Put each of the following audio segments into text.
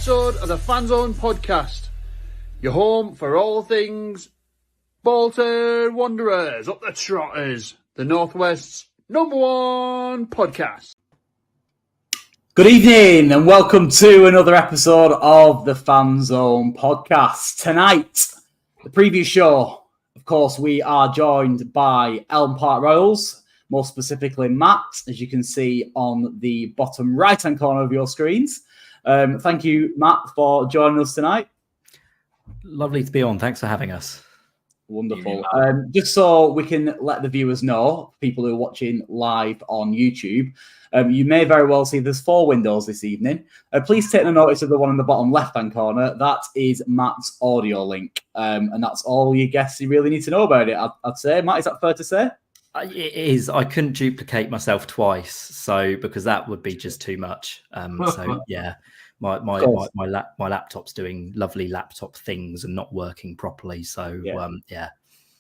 episode of the Fanzone podcast. Your home for all things Bolton Wanderers, up the Trotters, the Northwest's #1 podcast. Good evening and welcome to another episode of the Fanzone podcast. Tonight, the preview show, of course, we are joined by Elm Park Royals, more specifically Matt, as you can see on the bottom right-hand corner of your screens. Thank you, Matt, for joining us tonight. Lovely to be on. Thanks for having us. Wonderful. Just so we can let the viewers know, people who are watching live on YouTube, you may very well see there's 4 windows this evening. Please take notice of the one in the bottom left-hand corner. That is Matt's audio link. And that's all you guess you really need to know about it, I'd say. Matt, is that fair to say? It is. I couldn't duplicate myself twice, so because that would be just too much. So yeah, my laptop's doing lovely laptop things and not working properly. So yeah.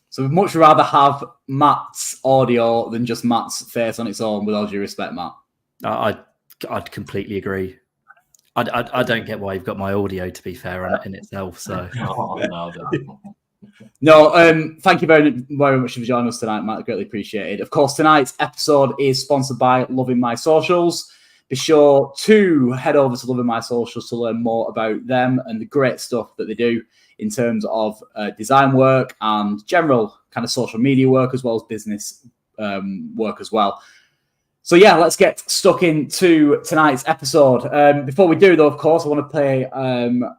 So we'd much rather have Matt's audio than just Matt's face on its own. With all due respect, Matt, I'd completely agree. I don't get why you've got my audio, to be fair, in itself. So. No, thank you very much for joining us tonight, Matt. Greatly appreciated. Of course, tonight's episode is sponsored by Loving My Socials. Be sure to head over to Loving My Socials to learn more about them and the great stuff that they do in terms of design work and general kind of social media work, as well as business work as well. So yeah, let's get stuck into tonight's episode. Before we do, though, of course, I want to pay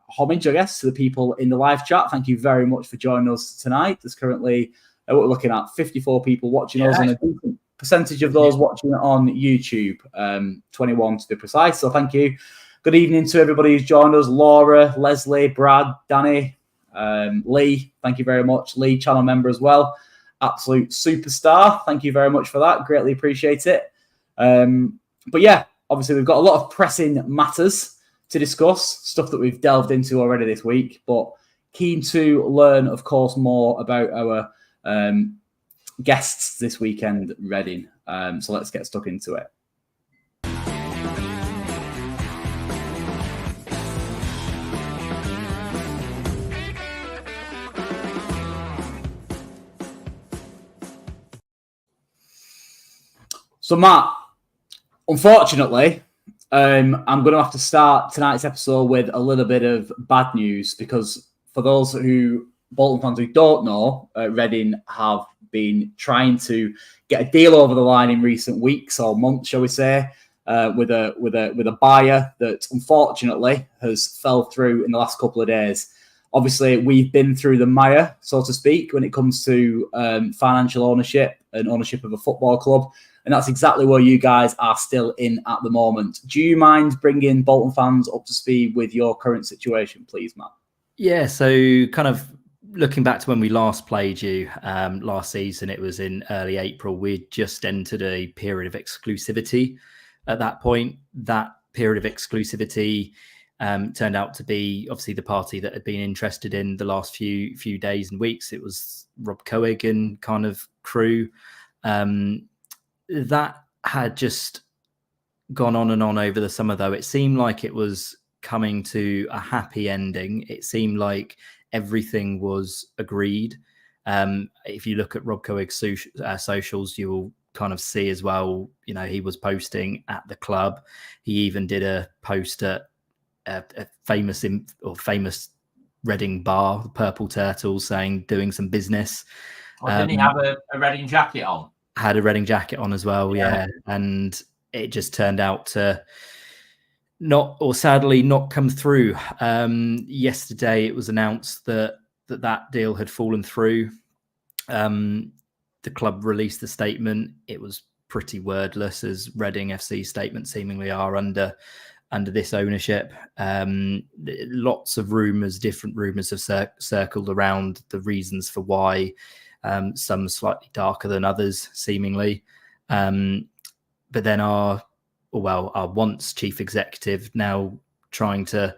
homage, I guess, to the people in the live chat. Thank you very much for joining us tonight. There's currently, what we're looking at, 54 people watching us, and a decent percentage of those watching on YouTube, 21 to be precise. So thank you. Good evening to everybody who's joined us. Laura, Leslie, Brad, Danny, Lee, thank you very much. Lee, channel member as well. Absolute superstar. Thank you very much for that. Greatly appreciate it. But yeah, obviously we've got a lot of pressing matters to discuss, stuff that we've delved into already this week, but keen to learn, of course, more about our guests this weekend, Reading. So let's get stuck into it. So Matt, unfortunately, I'm going to have to start tonight's episode with a little bit of bad news, because for those Bolton fans who don't know, Reading have been trying to get a deal over the line in recent weeks or months, shall we say, with a buyer that unfortunately has fell through in the last couple of days. Obviously, we've been through the mire, so to speak, when it comes to financial ownership and ownership of a football club. And that's exactly where you guys are still in at the moment. Do you mind bringing Bolton fans up to speed with your current situation, please, Matt? Yeah, so kind of looking back to when we last played you last season, it was in early April. We'd just entered a period of exclusivity at that point. That period of exclusivity turned out to be obviously the party that had been interested in the last few days and weeks. It was Rob Coig and kind of crew. That had just gone on and on over the summer, though. It seemed like it was coming to a happy ending. It seemed like everything was agreed. If you look at Rob Coig's socials, you will kind of see as well, you know, he was posting at the club. He even did a post at a famous Reading bar, the Purple Turtles, saying doing some business. Didn't he have a Reading jacket on? Had a Reading jacket on as well, yeah. And it just turned out to sadly not come through. Yesterday it was announced that deal had fallen through. The club released a statement. It was pretty wordless, as Reading FC statements seemingly are under this ownership. Lots of different rumours have circled around the reasons for why. Some slightly darker than others, seemingly. But then our once chief executive now trying to...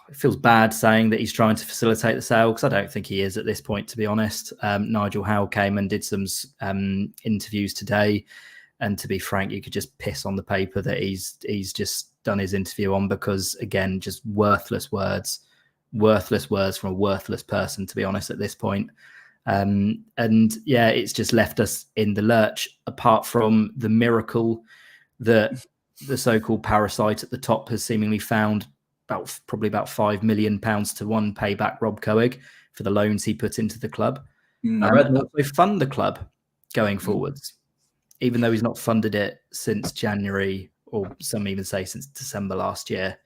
It feels bad saying that he's trying to facilitate the sale, because I don't think he is at this point, to be honest. Nigel Howe came and did some interviews today, and to be frank, you could just piss on the paper that he's just done his interview on, because again, just worthless words from a worthless person, to be honest, at this point. And yeah, it's just left us in the lurch, apart from the miracle that the so-called parasite at the top has seemingly found probably about £5 million to one pay back Rob Coig for the loans he put into the club. I read that. Also fund the club going forwards, even though he's not funded it since January, or some even say since December last year.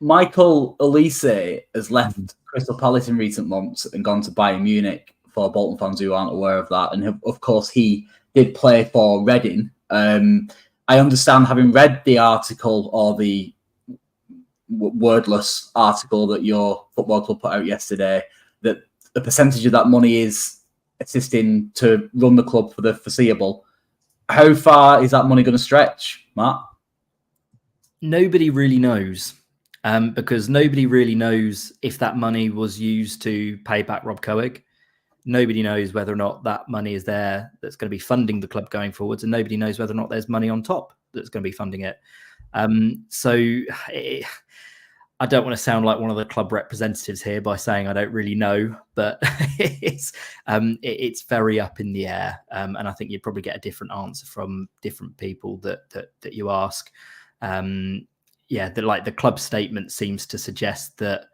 Michael Elise has left Crystal Palace in recent months and gone to Bayern Munich, for Bolton fans who aren't aware of that. And of course, he did play for Reading. I understand, having read the article, or the wordless article that your football club put out yesterday, that a percentage of that money is assisting to run the club for the foreseeable. How far is that money going to stretch, Matt? Nobody really knows, because nobody really knows if that money was used to pay back Rob Coig. Nobody knows whether or not that money is there that's going to be funding the club going forwards, and nobody knows whether or not there's money on top that's going to be funding it. I don't want to sound like one of the club representatives here by saying I don't really know, but it's very up in the air, and I think you'd probably get a different answer from different people that you ask. The club statement seems to suggest that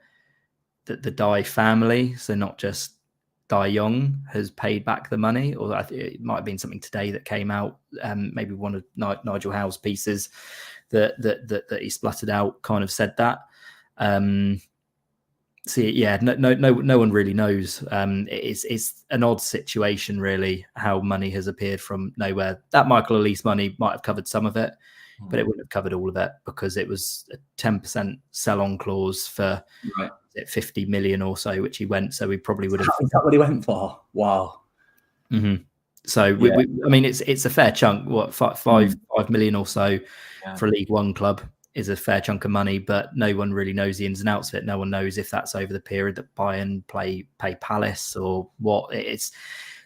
the Dye family, so not just Dai Young, has paid back the money, or it might have been something today that came out. Maybe one of Nigel Howe's pieces that he spluttered out kind of said that. No one really knows. It's an odd situation, really, how money has appeared from nowhere. That Michael Elise money might have covered some of it, but it wouldn't have covered all of it, because it was a 10% sell-on clause for 50 million or so, which he went. So we probably would have. Is that what he went for? Wow. Mm-hmm. So it's a fair chunk. What, 5 million or so for a League One club is a fair chunk of money, but no one really knows the ins and outs of it. No one knows if that's over the period that Bayern pay Palace or what.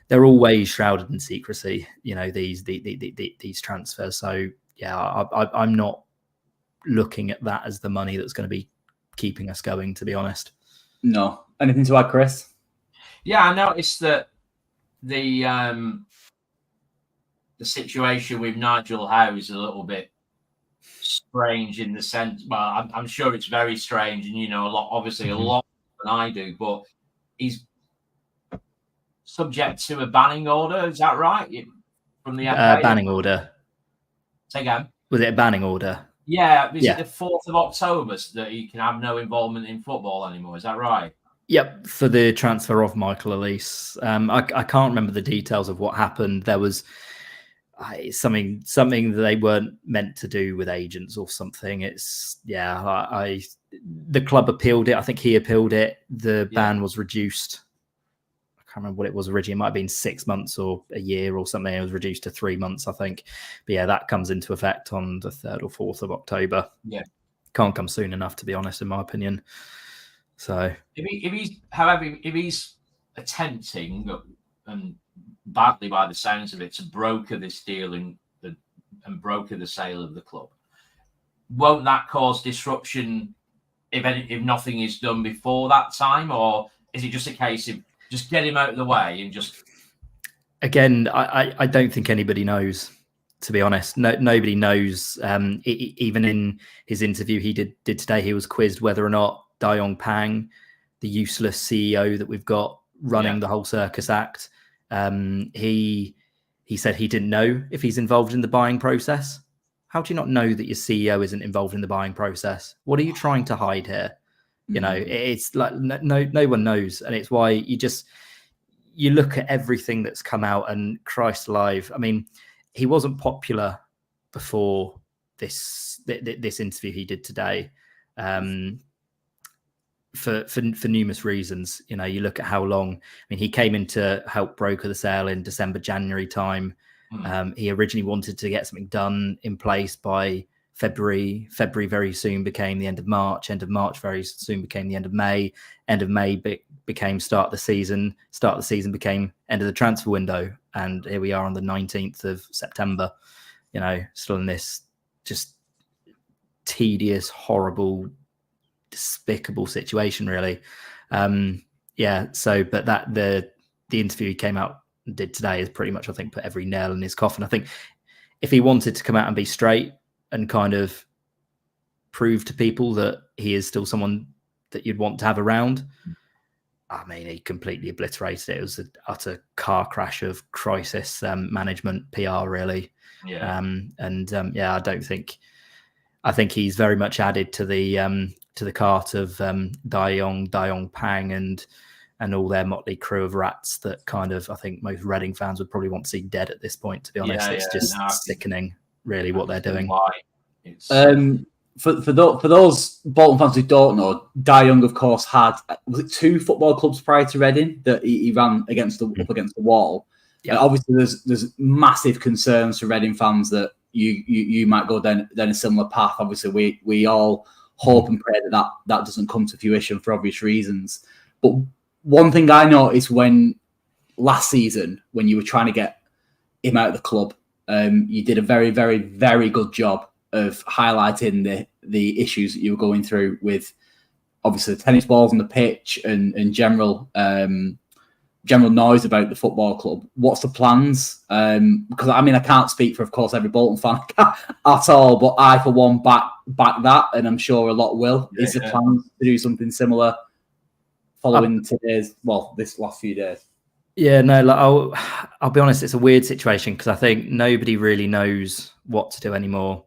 They're always shrouded in secrecy, these transfers. So yeah, I'm not looking at that as the money that's going to be keeping us going, to be honest. No. Anything to add, Chris? Yeah, I noticed that the situation with Nigel Howe is a little bit strange, in the sense, well, I'm sure it's very strange, and a lot more than I do, but he's subject to a banning order. Is that right? From the FA? Banning order. Say again. Was it a banning order? Yeah, is it the 4th of October that he can have no involvement in football anymore? Is that right? Yep, for the transfer of Michael Elise. I can't remember the details of what happened. There was something that they weren't meant to do with agents or something. The club appealed it. I think he appealed it. The ban was reduced. I can't remember what it was originally. It might have been 6 months or a year or something. It was reduced to 3 months, I think. But yeah, that comes into effect on the 3rd or 4th of October. Yeah. Can't come soon enough, to be honest, in my opinion. So if he's attempting, and badly by the sounds of it, to broker this deal and broker the sale of the club, won't that cause disruption if nothing is done before that time? Or is it just a case of just get him out of the way and just... Again, I don't think anybody knows, to be honest. Nobody knows. Even in his interview he did today, he was quizzed whether or not Dayong Pang, the useless CEO that we've got running the whole circus act, he said he didn't know if he's involved in the buying process. How do you not know that your CEO isn't involved in the buying process? What are you trying to hide here? It's like no one knows, and it's why you look at everything that's come out, and Christ alive, I mean, he wasn't popular before this interview he did today, for numerous reasons. You look at how long. I mean, he came in to help broker the sale in December, January time. He originally wanted to get something done in place by February. February very soon became the end of March. End of March very soon became the end of May. End of May became start of the season. Start of the season became end of the transfer window. And here we are on the 19th of September, still in this just tedious, horrible, despicable situation, really. So, but that the interview he came out and did today is pretty much, I think, put every nail in his coffin. I think if he wanted to come out and be straight and kind of prove to people that he is still someone that you'd want to have around, I mean, he completely obliterated it. It was an utter car crash of crisis management, PR, really. Yeah. I don't think. I think he's very much added to the cart of Dayong Pang and all their motley crew of rats that kind of, I think most Reading fans would probably want to see dead at this point, to be honest. It's just sickening, really, what they're doing. For those Bolton fans who don't know, Dayong, of course, had, was it 2 football clubs prior to Reading that he ran up against the wall? Yeah. Obviously, there's massive concerns for Reading fans that you might go down a similar path. Obviously, we all hope and pray that doesn't come to fruition for obvious reasons. But one thing I noticed when last season, when you were trying to get him out of the club, you did a very, very, very good job of highlighting the issues that you were going through with obviously the tennis balls on the pitch and general noise about the football club. What's the plans? Because I mean, I can't speak for, of course, every Bolton fan at all, but I, for one, back that, and I'm sure a lot will. Is the plan to do something similar following this last few days? Yeah, no, I'll be honest, it's a weird situation because I think nobody really knows what to do anymore.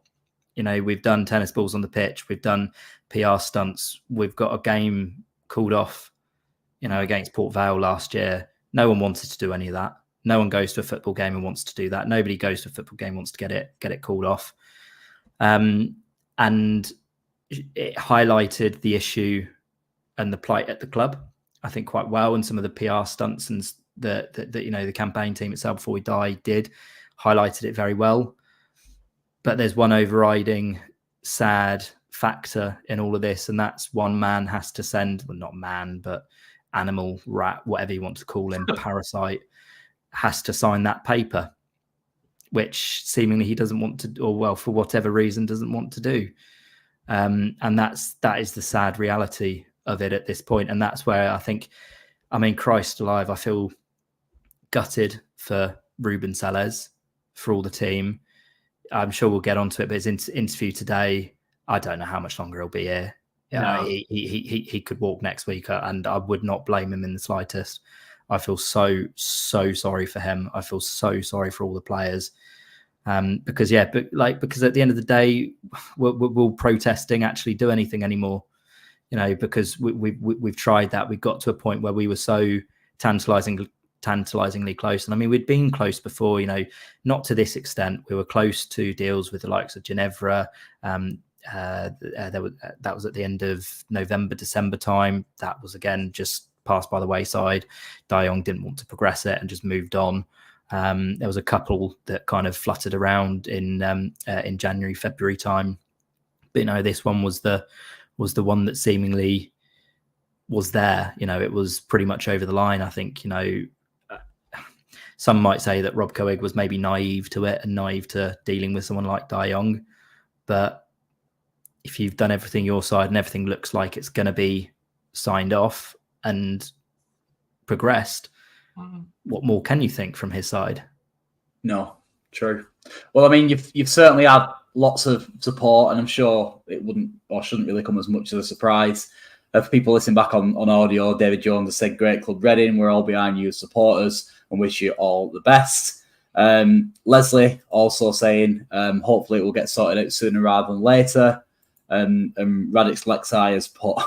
You know, we've done tennis balls on the pitch, we've done PR stunts, we've got a game called off, against Port Vale last year. No one wanted to do any of that. No one goes to a football game and wants to do that. Nobody goes to a football game and wants to get it called off. And it highlighted the issue and the plight at the club, I think, quite well. And some of the PR stunts and the campaign team itself, Before We Die, did highlighted it very well. But there's one overriding sad factor in all of this, and that's one man has to send, well, not man, but animal, rat, whatever you want to call him, parasite, has to sign that paper, which seemingly he doesn't want to, or well, for whatever reason, doesn't want to do. And that is the sad reality of it at this point. And that's where I think, I mean, Christ alive, I feel gutted for Ruben Sellés, for all the team. I'm sure we'll get onto it, but his interview today, I don't know how much longer he'll be here. No. He could walk next week, and I would not blame him in the slightest. I feel so sorry for him. I feel so sorry for all the players. Because at the end of the day, will protesting actually do anything anymore? Because we've tried that. We got to a point where we were so tantalizingly close. And I mean, we'd been close before, not to this extent. We were close to deals with the likes of Ginevra. That was at the end of November, December time. That was, again, just passed by the wayside. Dayong didn't want to progress it and just moved on. There was a couple that kind of fluttered around in January, February time. But, this one was the one that seemingly was there. It was pretty much over the line. I think, some might say that Rob Coig was maybe naive to it and naive to dealing with someone like Dayong. But if you've done everything your side and everything looks like it's going to be signed off and progressed, what more can you think from his side? No, true. Well, I mean, you've certainly had lots of support, and I'm sure it wouldn't or shouldn't really come as much as a surprise. For people listening back on audio, David Jones has said, "Great club, Reading. We're all behind you as supporters and wish you all the best." Leslie also saying, hopefully it will get sorted out sooner rather than later. And Radix Lexi has put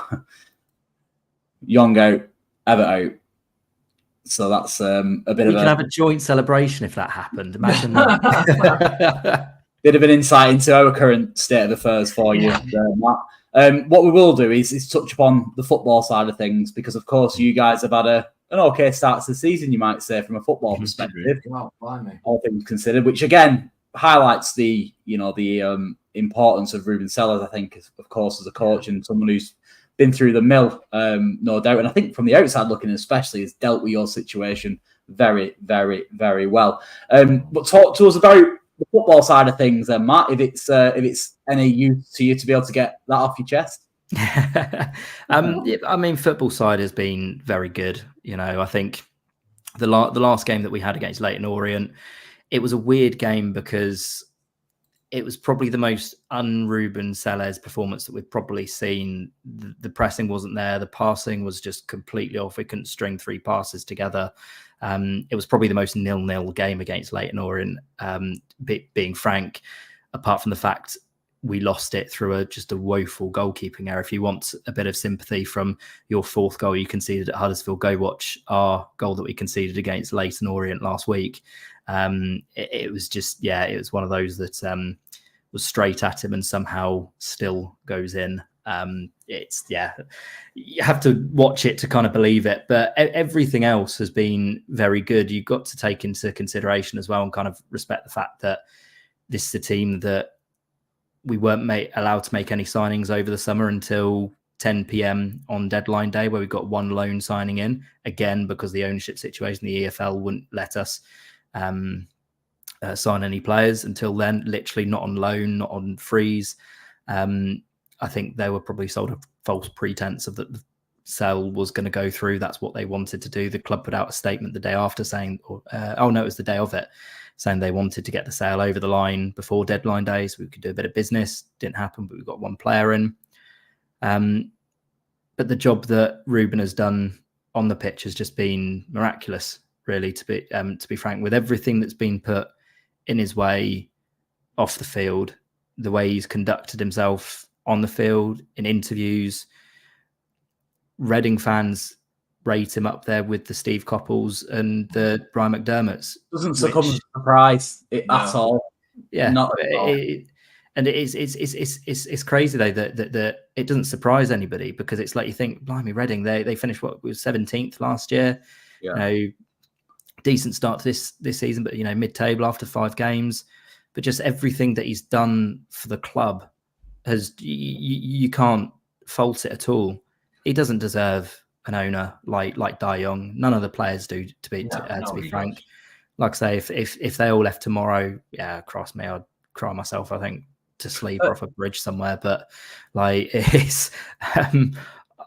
Young out, Ever out. So that's a bit of a... We can have a joint celebration if that happened. Imagine that. Bit of an insight into our current state of affairs for you, Matt. What we will do is touch upon the football side of things, because, of course, you guys have had an okay start to the season, you might say, from a football perspective. All things considered, which, again, highlights the importance of Ruben Sellés, I think, of course, as a coach and someone who's been through the mill, no doubt. And I think from the outside looking especially, has dealt with your situation very, very, very well. But talk to us about the football side of things, then, Matt, if it's any use to you to be able to get that off your chest. I mean, football side has been very good. I think the last game that we had against Leyton Orient, it was a weird game because it was probably the most un-Ruben Sellers performance that we've probably seen. The pressing wasn't there. The passing was just completely off. We couldn't string 3 passes together. It was probably the most 0-0 game against Leyton Orient, being frank, apart from the fact we lost it through just a woeful goalkeeping error. If you want a bit of sympathy from your 4th goal you conceded at Huddersfield, go watch our goal that we conceded against Leyton Orient last week. It was just, it was one of those that was straight at him and somehow still goes in. You have to watch it to kind of believe it, but everything else has been very good. You've got to take into consideration as well and kind of respect the fact that this is a team that we weren't allowed to make any signings over the summer until 10 p.m. on deadline day, where we got 1 loan signing in, again because the ownership situation, the EFL wouldn't let us sign any players until then, literally not on loan, not on freeze. I think they were probably sold a false pretense of that the sale was going to go through. That's what they wanted to do. The club put out a statement the day after saying, it was the day of it, saying they wanted to get the sale over the line before deadline day so we could do a bit of business. Didn't happen, but we got 1 player in. But the job that Ruben has done on the pitch has just been miraculous, really, to be frank, with everything that's been put in his way off the field, the way he's conducted himself on the field, in interviews. Reading fans rate him up there with the Steve Coppells and the Brian McDermotts. Doesn't succumb to surprise at all. Yeah, not at all. And it's crazy though that it doesn't surprise anybody, because it's like you think, blimey, Reading, they finished what was 17th last year. Yeah. Decent start to this season, but mid-table after 5 games. But just everything that he's done for the club has you can't fault it at all. He doesn't deserve an owner like Dai Young. None of the players do, to be frank. Does. Like I say, if they all left tomorrow, cross me, I'd cry myself, I think, to sleep off a bridge somewhere. But it's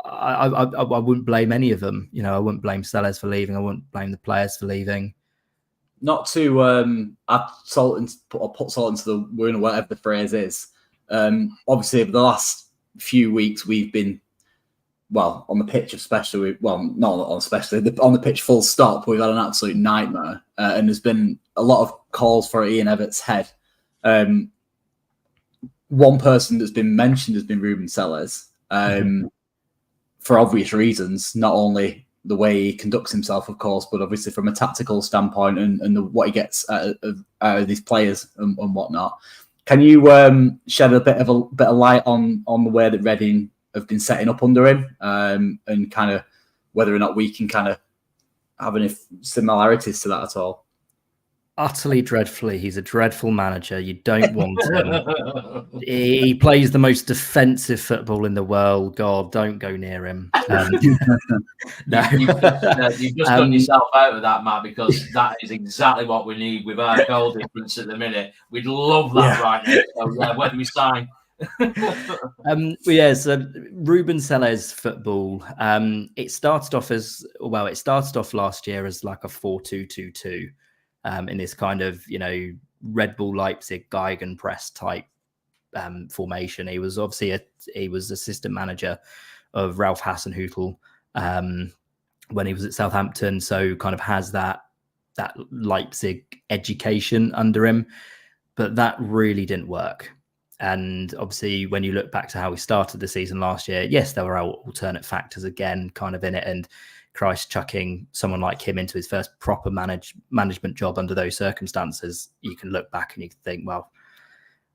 I wouldn't blame any of them. I wouldn't blame Sellers for leaving. I wouldn't blame the players for leaving. Not to add salt into, or put salt into the wound, or whatever the phrase is. Obviously, over the last few weeks, we've been, well, on the pitch especially, on the pitch full stop, we've had an absolute nightmare. And there's been a lot of calls for Ian Evatt's head. One person that's been mentioned has been Ruben Sellers, for obvious reasons, not only the way he conducts himself, of course, but obviously from a tactical standpoint and what he gets out of these players and whatnot. Can you shed a bit of light on the way that Reading have been setting up under him, and kind of whether or not we can kind of have any similarities to that at all? Utterly dreadfully. He's a dreadful manager. You don't want him. He plays the most defensive football in the world. God, don't go near him. No. You've just done yourself out of that, Matt, because that is exactly what we need with our goal difference at the minute. We'd love that right now. So, when we sign. So Ruben Sellers football. It started off last year as like a 4-2-2-2. In this kind of, Red Bull Leipzig Gegenpress type formation. He was obviously assistant manager of Ralph Hasenhüttl when he was at Southampton, so kind of has that Leipzig education under him, but that really didn't work. And obviously, when you look back to how we started the season last year, yes, there were alternate factors again kind of in it, and Christ, chucking someone like him into his first proper management job under those circumstances, you can look back and you can think, well,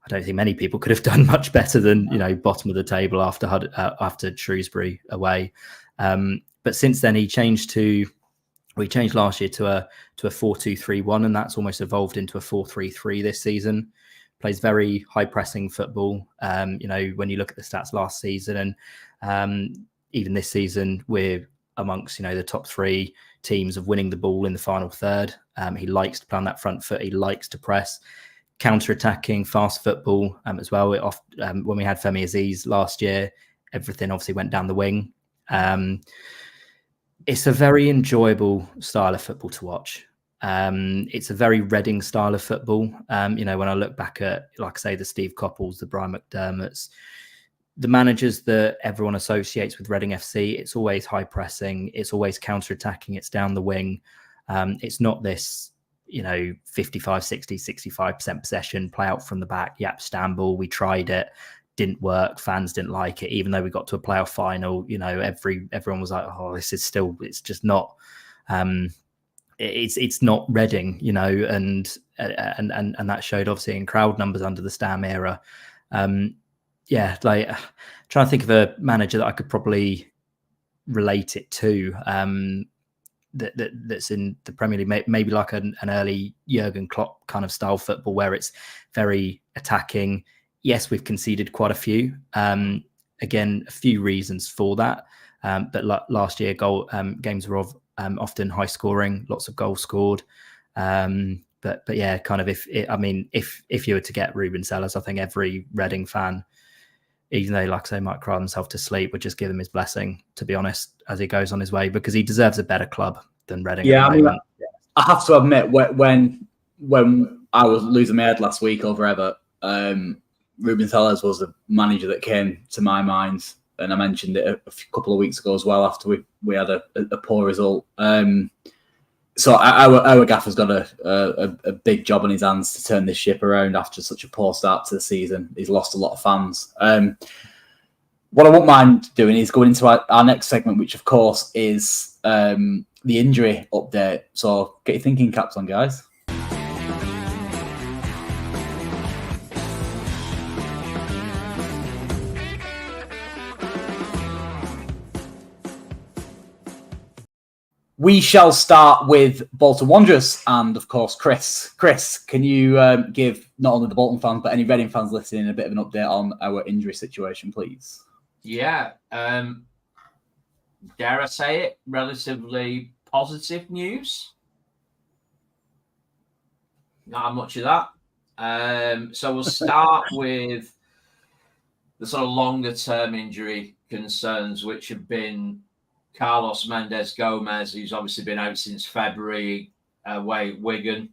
I don't think many people could have done much better than bottom of the table after Shrewsbury away. But since then, he changed last year to a 4-2-3-1, and that's almost evolved into a 4-3-3 this season. Plays very high pressing football. When you look at the stats last season and even this season, we're amongst the top 3 teams of winning the ball in the final third. He likes to play on that front foot. He likes to press, counter-attacking, fast football as well. When we had Femi Aziz last year, everything obviously went down the wing. It's a very enjoyable style of football to watch. It's a very Reading style of football. When I look back at, like I say, the Steve Coppells, the Brian McDermotts, the managers that everyone associates with Reading FC, it's always high pressing, it's always counter-attacking, it's down the wing. It's not this, 55, 60, 65% possession, play out from the back, yap, stand ball. We tried it, didn't work, fans didn't like it. Even though we got to a playoff final, everyone was like, oh, it's just not, it's not Reading, and that showed obviously in crowd numbers under the Stam era. Trying to think of a manager that I could probably relate it to, that's in the Premier League, maybe like an early Jurgen Klopp kind of style football where it's very attacking. Yes, we've conceded quite a few. Again, a few reasons for that. But last year, games were often high scoring, lots of goals scored. But yeah, kind of if you were to get Ruben Sellers, I think every Reading fan, even though, like I say, might cry himself to sleep, would just give him his blessing, to be honest, as he goes on his way, because he deserves a better club than Reading. Yeah, I have to admit, when I was losing my head last week over Everton, Ruben Sellers was the manager that came to my mind, and I mentioned it a couple of weeks ago as well after we had a poor result. So our gaffer's got a big job on his hands to turn this ship around after such a poor start to the season. He's lost a lot of fans. What I won't mind doing is going into our next segment, which of course is the injury update. So get your thinking caps on, guys. We shall start with Bolton Wanderers and, of course, Chris. Chris, can you give not only the Bolton fans but any Reading fans listening a bit of an update on our injury situation, please? Yeah. Dare I say it? Relatively positive news. Not much of that. So we'll start with the sort of longer-term injury concerns, which have been Carlos Mendes Gomez, who's obviously been out since February, away at Wigan,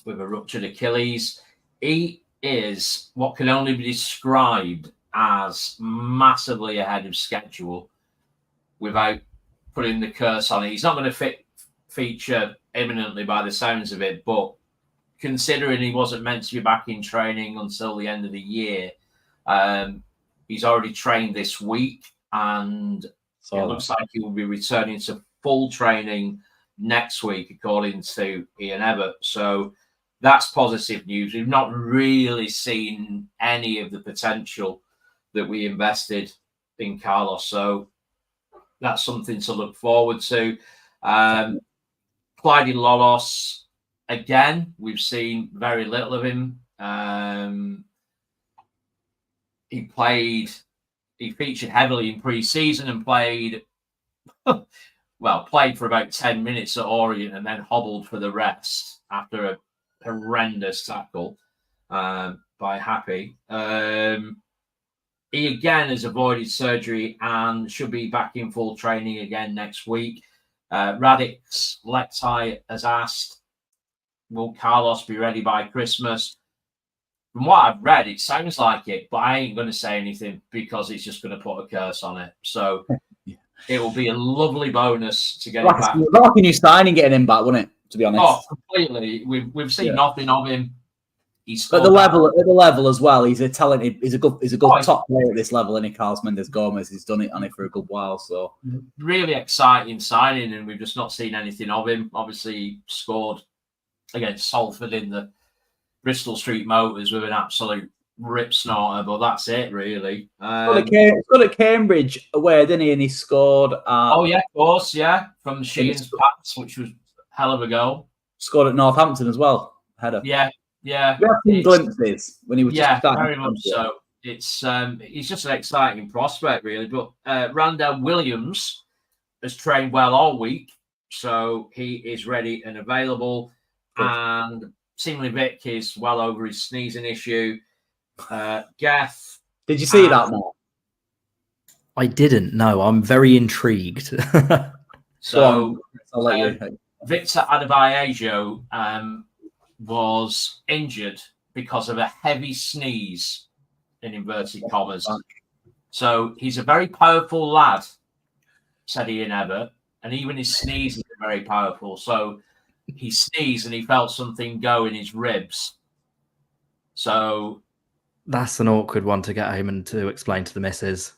with a ruptured Achilles. He is what can only be described as massively ahead of schedule without putting the curse on it. He's not going to feature imminently by the sounds of it, but considering he wasn't meant to be back in training until the end of the year, he's already trained this week, and it looks like he will be returning to full training next week, according to Ian Ebbott. So that's positive news. We've not really seen any of the potential that we invested in Carlos. So that's something to look forward to. Clyde Lolos, again, we've seen very little of him. He featured heavily in pre-season and played for about 10 minutes at Orient and then hobbled for the rest after a horrendous tackle by Happy. He again has avoided surgery and should be back in full training again next week. Radix Lektai has asked, will Carlos be ready by Christmas? From what I've read, it sounds like it, but I ain't going to say anything because it's just going to put a curse on it. So it will be a lovely bonus to get him back. Like a new signing getting him back, wouldn't it? To be honest. Oh, completely. We've seen nothing of him. He's at the level as well. He's a talented. He's a good top player at this level. And Carlos Mendes Gomez, he's done it on it for a good while. So really exciting signing, and we've just not seen anything of him. Obviously, he scored against Salford in the Bristol Street Motors with an absolute rip snorter, but that's it, really. Got at Cambridge away, didn't he? And he scored. Oh, yeah, of course, yeah. From Sheehan's pass, which was hell of a goal. Scored at Northampton as well. Header. Yeah. We have seen glimpses when he was just starting. Very much so. He's just an exciting prospect, really. But Randall Williams has trained well all week, so he is ready and available. And seemingly Vic is well over his sneezing issue. Geff. Did you see that, Matt? I didn't know. I'm very intrigued. So I'll let you. Victor Adebayo was injured because of a heavy sneeze, in inverted commas. So he's a very powerful lad, said Ian Ebbott, and even his sneeze is very powerful. So he sneezed and he felt something go in his ribs. So that's an awkward one to get home and to explain to the missus.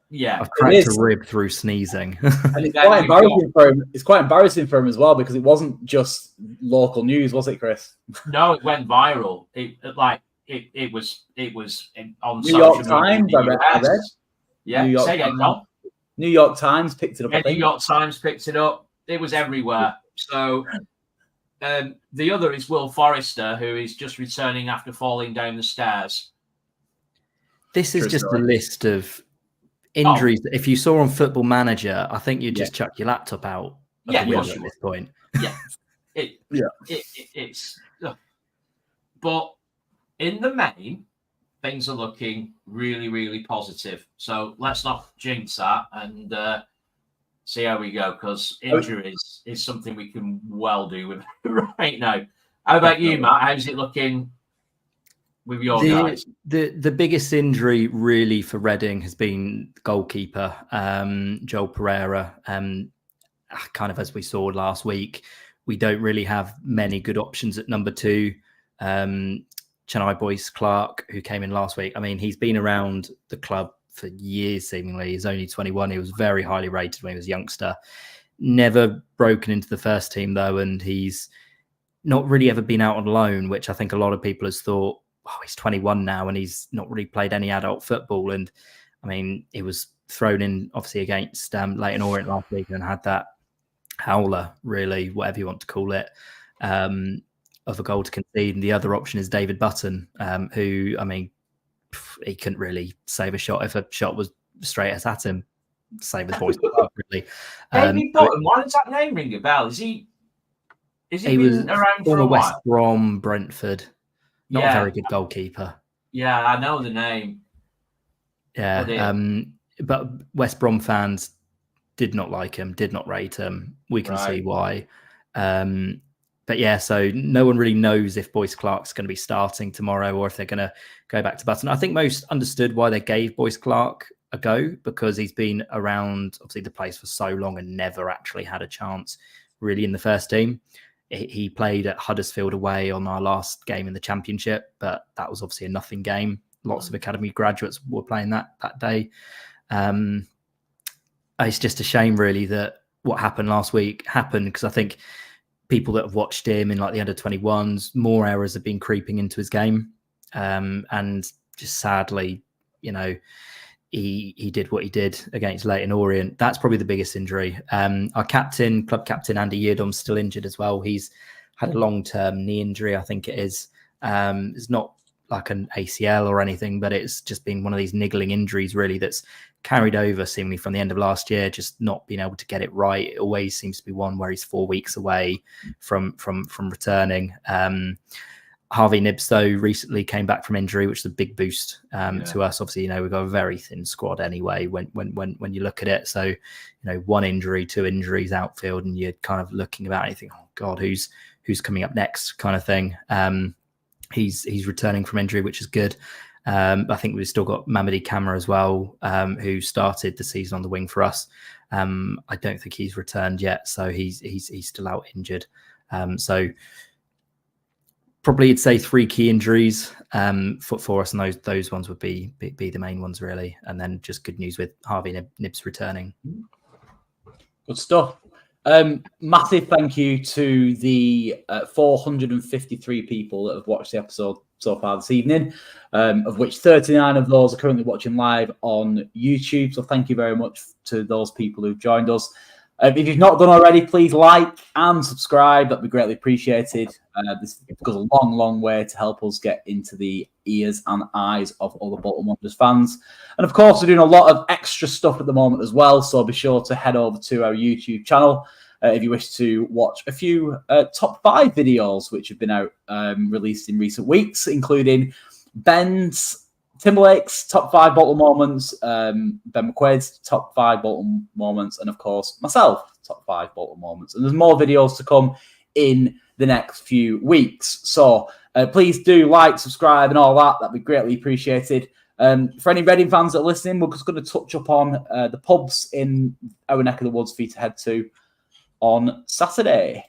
Yeah, I've cracked a rib through sneezing. And it's quite embarrassing for him. It's quite embarrassing for him as well because it wasn't just local news, was it, Chris? No, it went viral. It was on New York Times. I read. Yeah, New York Times. New York Times picked it up. Yeah, New York Times picked it up. It was everywhere. So the other is Will Forrester, who is just returning after falling down the stairs. This is just a list of injuries. Oh. If you saw on Football Manager, I think you'd just chuck your laptop out at this point. Yeah. It's but in the main, things are looking really, really positive. So let's not jinx that and see how we go, because injuries is something we can well do with right now. How about you, Matt? How's it looking with your guys? The biggest injury really for Reading has been goalkeeper Joel Pereira. Kind of as we saw last week, we don't really have many good options at number 2. Chennai Boyce Clark, who came in last week. I mean, he's been around the club for years, seemingly. He's only 21. He was very highly rated when he was a youngster. Never broken into the first team, though, and he's not really ever been out on loan, which I think a lot of people has thought, oh, he's 21 now and he's not really played any adult football. And I mean, he was thrown in obviously against Leyton Orient last week and had that howler, really, whatever you want to call it, of a goal to concede. And the other option is David Button, who, I mean, he couldn't really save a shot if a shot was straight at him. Same as Boyce Clark, really. David Button, why does that name ring a bell? Is he was around for a while? West Brom, Brentford. Not a very good goalkeeper. Yeah, I know the name. Yeah, but West Brom fans did not like him, did not rate him. We can see why. But yeah, so no one really knows if Boyce Clark's going to be starting tomorrow or if they're going to go back to Button. I think most understood why they gave Boyce Clark a go, because he's been around, obviously, the place for so long and never actually had a chance really in the first team. He played at Huddersfield away on our last game in the Championship, but that was obviously a nothing game. Lots of academy graduates were playing that day. It's just a shame, really, that what happened last week happened, because I think people that have watched him in like the under-21s, more errors have been creeping into his game. And just sadly, you know, he did what he did against Leyton Orient. That's probably the biggest injury. Our captain, club captain, Andy Yeardom's still injured as well. He's had a long-term knee injury, I think it is. It's not like an ACL or anything, but it's just been one of these niggling injuries, really, that's carried over seemingly from the end of last year, just not being able to get it right. It always seems to be one where he's 4 weeks away from returning. Harvey Nibbs, though, recently came back from injury, which is a big boost to us. Obviously, you know, we've got a very thin squad anyway when you look at it. So, you know, 1 injury, 2 injuries outfield, and you're kind of looking about and you think, oh God, who's coming up next, kind of thing. He's returning from injury, which is good. I think we've still got Mamadi Kamara as well, who started the season on the wing for us. I don't think he's returned yet, so he's still out injured. So probably I'd say 3 key injuries for us, and those ones would be the main ones, really. And then just good news with Harvey Nibbs returning. Good stuff. Massive thank you to the 453 people that have watched the episode so far this evening, of which 39 of those are currently watching live on YouTube. So thank you very much to those people who've joined us. If you've not done already, please like and subscribe. That'd be greatly appreciated. This goes a long, long way to help us get into the ears and eyes of all the Bolton Wanderers fans. And of course, we're doing a lot of extra stuff at the moment as well. So be sure to head over to our YouTube channel. if you wish to watch a few top 5 videos which have been out released in recent weeks, including Ben's Timberlake's top 5 Bolton moments, Ben McQuaid's top 5 Bolton moments, and of course myself top 5 Bolton moments. And there's more videos to come in the next few weeks. So please do like, subscribe, and all that. That'd be greatly appreciated. For any Reading fans that are listening, we're just going to touch up on the pubs in our neck of the woods for you to head to on Saturday.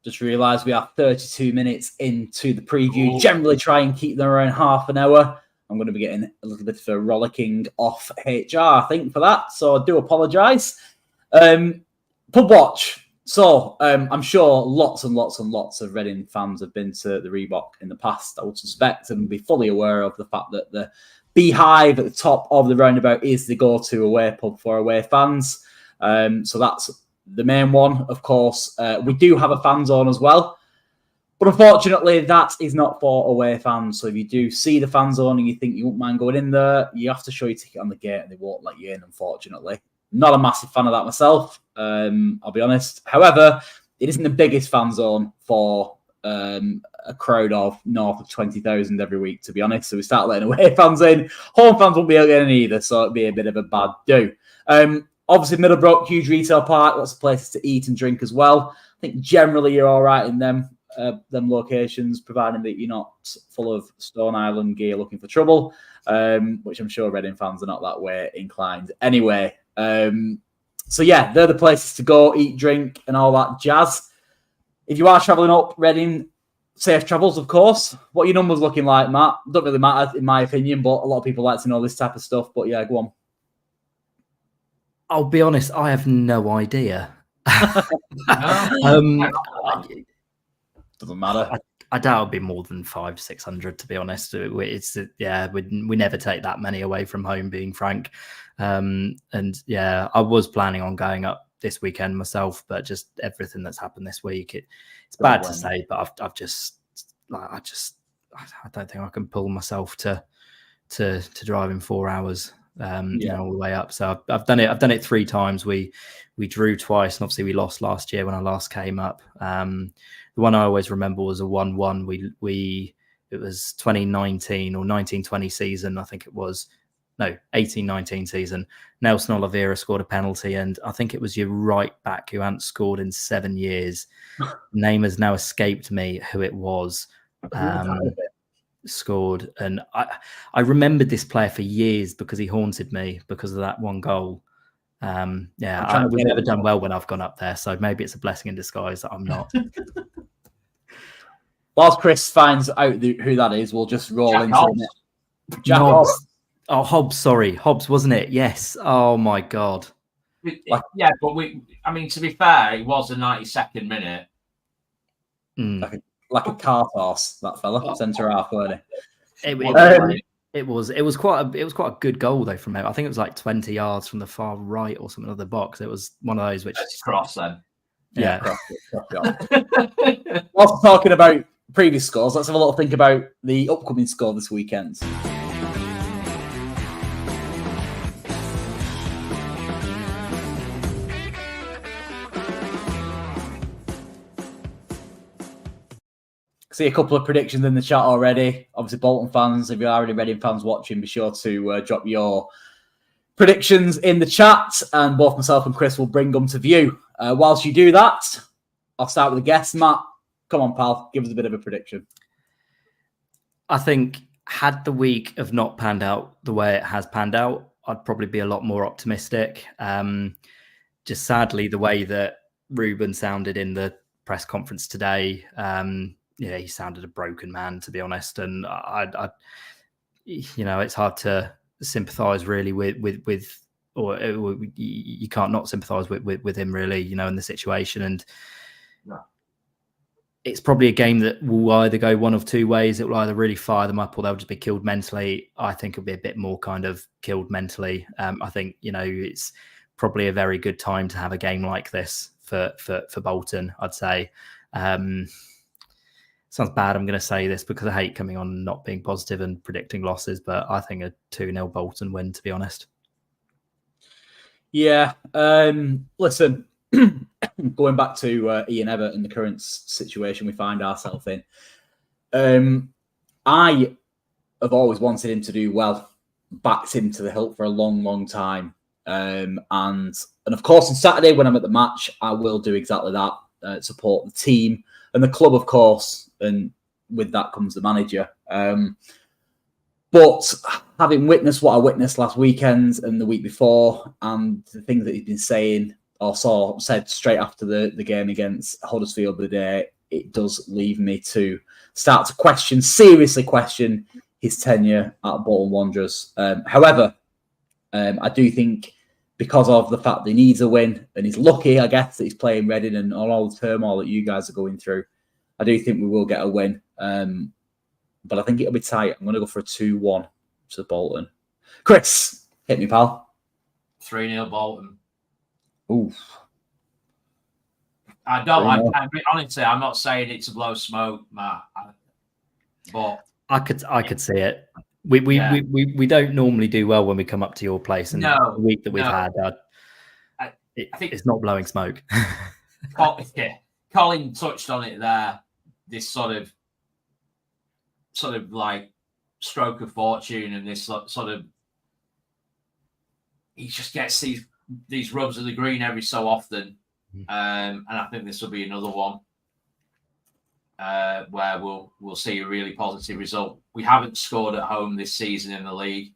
Just realised we are 32 minutes into the preview. Generally try and keep them around half an hour. I'm going to be getting a little bit of a rollicking off HR, I think, for that. So I do apologise. Pub watch. So I'm sure lots and lots and lots of Reading fans have been to the Reebok in the past. I would suspect and be fully aware of the fact that the Beehive at the top of the roundabout is the go-to away pub for away fans. So that's the main one, of course. We do have a fan zone as well. But unfortunately, that is not for away fans. So if you do see the fan zone and you think you won't mind going in there, you have to show your ticket on the gate and they won't let you in, unfortunately. Not a massive fan of that myself, I'll be honest. However, it isn't the biggest fan zone for a crowd of north of 20,000 every week, to be honest. So we start letting away fans in. Home fans won't be able to get in either, so it'd be a bit of a bad do. Obviously, Middlebrook, huge retail park, lots of places to eat and drink as well. I think generally you're all right in them locations, providing that you're not full of Stone Island gear looking for trouble, which I'm sure Reading fans are not that way inclined anyway. So yeah, they're the places to go, eat, drink, and all that jazz. If you are travelling up Reading, safe travels, of course. What are your numbers looking like, Matt? Don't really matter, in my opinion, but a lot of people like to know this type of stuff. But yeah, go on. I'll be honest, I have no idea. Doesn't matter. I doubt it'll be more than 500-600, to be honest. It's we never take that many away from home, being frank. And yeah, I was planning on going up this weekend myself, but just everything that's happened this week, it's bad to say, but I don't think I can pull myself to drive in 4 hours. All the way up. So I've done it 3 times. We drew twice, and obviously we lost last year when I last came up. The one I always remember was a 1-1. It was 2019 or 1920 season, I think it was. No, 18-19 season. Nelson Oliveira scored a penalty, and I think it was your right back who hadn't scored in 7 years. Name has now escaped me who it was. Scored, and I remembered this player for years because he haunted me because of that one goal. We've never done well when I've gone up there, so maybe it's a blessing in disguise that I'm not. Whilst Chris finds out who that is, we'll just roll into it. Jack Hobbs. Oh, Hobbs, sorry. Hobbs, wasn't it? Yes. Oh, my God. Yeah, but to be fair, it was the 92nd minute. Like a cart horse, that fella, centre half, weren't he? It was quite a good goal though from him. I think it was like 20 yards from the far right or something of the box. It was one of those which cross then. Yeah. Whilst talking about previous scores, let's have a little think about the upcoming score this weekend. See a couple of predictions in the chat already. Obviously, Bolton fans, if you're already Reading fans watching, be sure to drop your predictions in the chat, and both myself and Chris will bring them to view. Whilst you do that, I'll start with the guest. Matt, come on, pal, give us a bit of a prediction. I think had the week have not panned out the way it has panned out, I'd probably be a lot more optimistic. Just sadly, the way that Ruben sounded in the press conference today, he sounded a broken man, to be honest. And I it's hard to sympathise really with or you can't not sympathise with him really, in the situation. And it's probably a game that will either go one of two ways. It will either really fire them up or they'll just be killed mentally. I think it'll be a bit more kind of killed mentally. I think, it's probably a very good time to have a game like this for Bolton, I'd say. sounds bad. I'm going to say this because I hate coming on and not being positive and predicting losses, but I think a 2-0 Bolton win, to be honest. Yeah. Listen, going back to Ian Evatt and the current situation we find ourselves in, I have always wanted him to do well, backed him to the hilt for a long, long time. And of course, on Saturday when I'm at the match, I will do exactly that, support the team and the club, of course, and with that comes the manager. But having witnessed what I witnessed last weekend and the week before, and the things that he's been saying or said straight after the game against Huddersfield the day, it does leave me to start to seriously question his tenure at Bolton Wanderers. However, I do think because of the fact that he needs a win, and he's lucky, I guess, that he's playing Reading and all the turmoil that you guys are going through, I do think we will get a win. But I think it'll be tight. I'm going to go for a 2-1 to Bolton. Chris, hit me, pal. 3-0 Bolton. Oof. Honestly, I'm not saying it to blow smoke, Matt. But I could see it. We don't normally do well when we come up to your place, and the week that we've had, I think it's not blowing smoke. Colin touched on it there. This sort of like stroke of fortune, and this sort of he just gets these rubs of the green every so often, and I think this will be another one where we'll see a really positive result. We haven't scored at home this season in the league,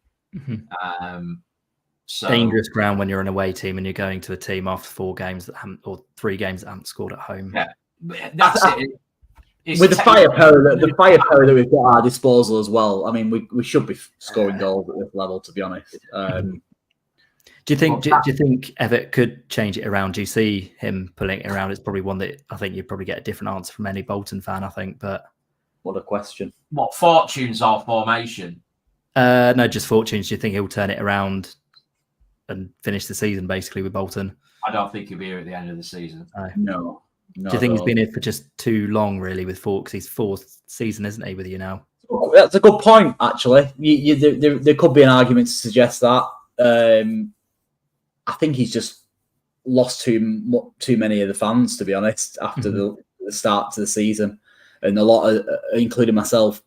so dangerous ground when you're an away team and you're going to a team after 4 games that haven't, or 3 games that haven't scored at home. Yeah, that's it. With the firepower that we've got at our disposal as well, I mean, we should be scoring goals at this level, to be honest. Do you think Evatt could change it around? Do you see him pulling it around? It's probably one that I think you'd probably get a different answer from any Bolton fan, I think. But what a question! What fortunes are formation? No, just fortunes. Do you think he'll turn it around and finish the season basically with Bolton? I don't think he'll be here at the end of the season. No. Do you think he's been here for just too long, really, with Forks? He's 4th season, isn't he, with you now? That's a good point, actually. There could be an argument to suggest that. I think he's just lost too many of the fans, to be honest, after the start to the season. And a lot of, including myself,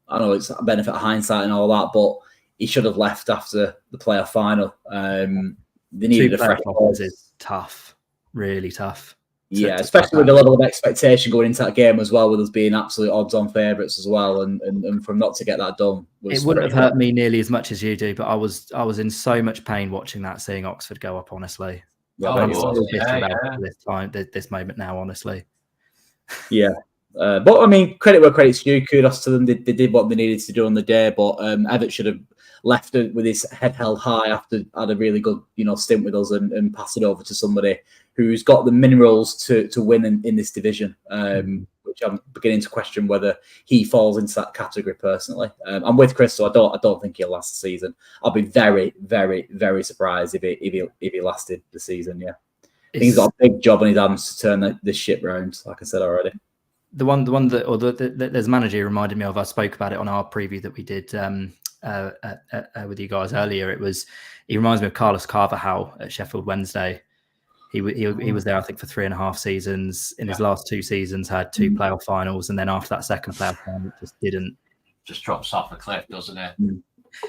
I know it's a benefit of hindsight and all that, but he should have left after the playoff final. They needed a fresh offers is tough, really tough. Yeah, especially with the level of expectation going into that game as well, with us being absolute odds-on favourites as well, and from not to get that done, it wouldn't have hurt me nearly as much as you do. But I was in so much pain watching that, seeing Oxford go up. Honestly, this moment now, honestly. Yeah, but I mean, credit where credit's due. Kudos to them. They did what they needed to do on the day. But Evatt should have left it with his head held high after had a really good, stint with us, and pass it over to somebody who's got the minerals to win in this division, which I'm beginning to question whether he falls into that category personally. I'm with Chris, so I don't think he'll last the season. I'll be very, very, very surprised if he lasted the season. Yeah, I think he's got a big job on his hands to turn this ship round, like I said already. The one that there's a manager who reminded me of. I spoke about it on our preview that we did with you guys earlier. He reminds me of Carlos Carvajal at Sheffield Wednesday. He was there, I think, for 3.5 seasons. In his last 2 seasons, had 2 playoff finals, and then after that second playoff final, it just drops off a cliff, doesn't it?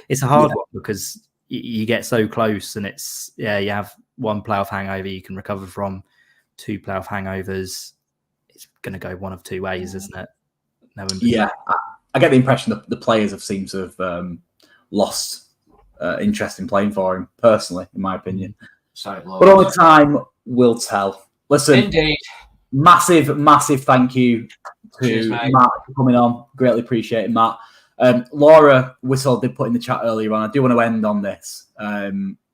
It's a hard one because you get so close, and you have 1 playoff hangover you can recover from, 2 playoff hangovers. It's going to go one of 2 ways, isn't it? I get the impression that the players have seemed to have lost interest in playing for him, personally, in my opinion. But only time will tell. Listen, indeed. Massive thank you to Matt for coming on. Greatly appreciate it, Matt. Laura Whistle did put in the chat earlier on, I do want to end on this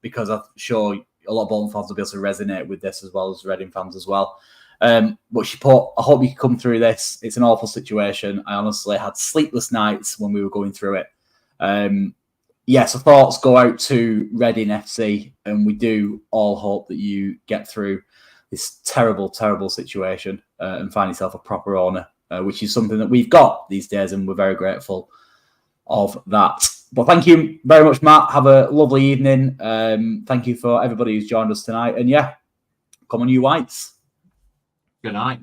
because I'm sure a lot of Bolton fans will be able to resonate with this as well as Reading fans as well. But she put, I hope you can come through this. It's an awful situation. I honestly had sleepless nights when we were going through it. So thoughts go out to Reading FC, and we do all hope that you get through this terrible, terrible situation and find yourself a proper owner which is something that we've got these days, and we're very grateful of that. But thank you very much, Matt. Have a lovely evening. Thank you for everybody who's joined us tonight. And yeah, come on, you Whites. Good night.